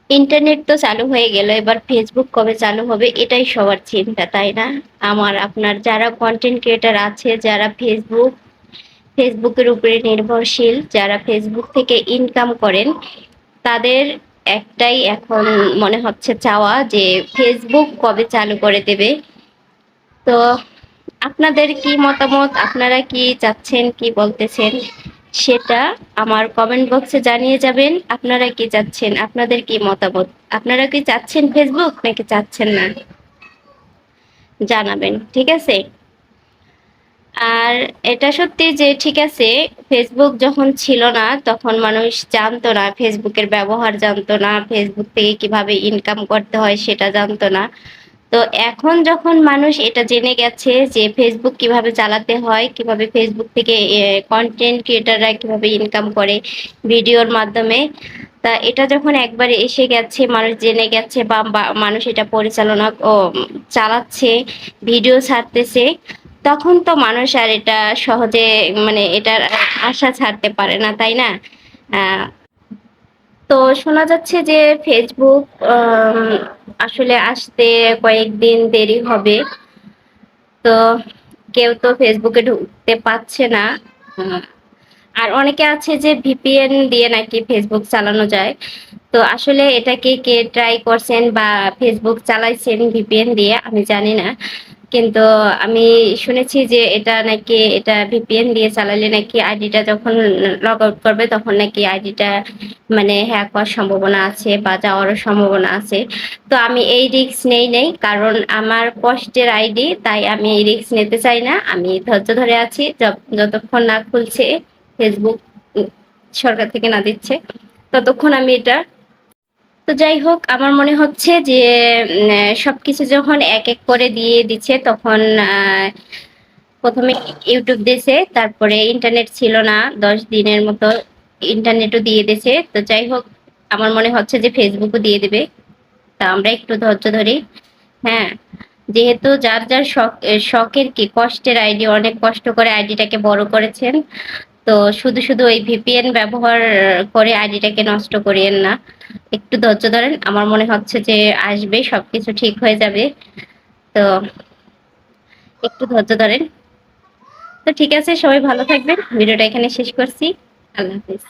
Internet তো চালু হয়ে গেল, এবার ফেসবুক কবে চালু হবে এটাই সবার চিন্তা, তাই না? আমার আপনার যারা কন্টেন্ট ক্রিয়েটার আছে, যারা ফেসবুকের উপরে নির্ভরশীল, যারা ফেসবুক থেকে ইনকাম করেন, তাদের একটাই এখন মনে হচ্ছে চাওয়া যে ফেসবুক কবে চালু করে দেবে। তো আপনাদের কি মতামত, আপনারা কি চাচ্ছেন, কি বলতেছেন, সেটা আমার কমেন্ট বক্সে জানিয়ে যাবেন। আপনারা কি চাচ্ছেন, আপনাদের কি মতামত, আপনারা কি চাচ্ছেন ফেসবুক নাকি চাচ্ছেন না, জানাবেন, ঠিক আছে? আর এটা সত্যি যে ঠিক আছে, ফেসবুক যখন ছিল না তখন মানুষ জানতো না, ফেসবুকের ব্যবহার জানতো না, ফেসবুক থেকে কিভাবে ইনকাম করতে হয় সেটা জানতো না। তো এখন যখন মানুষ এটা জেনে গেছে যে ফেসবুক কিভাবে চালাতে হয়, কিভাবে ফেসবুক থেকে কন্টেন্ট ক্রিয়েটাররা কিভাবে ইনকাম করে ভিডিওর মাধ্যমে, তা এটা যখন একবারে এসে গেছে, মানুষ জেনে গেছে বা মানুষ এটা পরিচালনা ও চালাচ্ছে, ভিডিও ছাড়তেছে, তখন তো মানুষ আর এটা সহজে মানে এটার আশা ছাড়তে পারে না, তাই না? আহ, তো শোনা যাচ্ছে যে ফেসবুক আসলে আসতে কয়েকদিন দেরি হবে। তো কেউ তো ফেসবুকে ঢুকতে পারছে না। উম, আর অনেকে আছে যে ভিপিএন দিয়ে নাকি ফেসবুক চালানো যায়। তো আসলে এটা কে কে ট্রাই করছেন বা ফেসবুক চালাইছেন ভিপিএন দিয়ে আমি জানি না, কিন্তু আমি শুনেছি যে এটা ভিপিএন দিয়ে চালালে নাকি আইডিটা যখন লগ আউট করবে তখন নাকি আইডিটা মানে হ্যাক হওয়ার সম্ভাবনা আছে বা যাওয়ারও সম্ভাবনা আছে। তো আমি এই রিস্ক নেই কারণ আমার কষ্টের আইডি, তাই আমি এই রিস্ক নিতে চাই না। আমি ধৈর্য ধরে আছি যতক্ষণ না খুলছে ফেসবুক, সরকার থেকে না দিচ্ছে ততক্ষণ আমি এটা। তো যাই হোক, আমার মনে হচ্ছে যে সবকিছু যখন এক এক করে দিয়ে দিচ্ছে তখন প্রথমে ইউটিউব দিয়েছে, তারপরে ইন্টারনেট ছিল না 10 দিনের মতো, ইন্টারনেটও দিয়ে দিয়েছে। তো যাই হোক, আমার মনে হচ্ছে যে ফেসবুকও দিয়ে দিবে। তা আমরা একটু ধৈর্য ধরি। হ্যাঁ, যেহেতু যার যার শখের কি কষ্টের আইডি, অনেক কষ্ট করে আইডিটাকে বড় করেছেন, তো শুধু শুধু এই ভিপিএন ব্যবহার করে আইডিটাকে নষ্ট করিয়েন না, একটু ধৈর্য ধরেন। আমার মনে হচ্ছে যে আসবে, সবকিছু ঠিক হয়ে যাবে। তো একটু ধৈর্য ধরেন। তো ঠিক আছে, সবাই ভালো থাকবেন, ভিডিওটা এখানে শেষ করছি। আল্লাহ হাফিজ।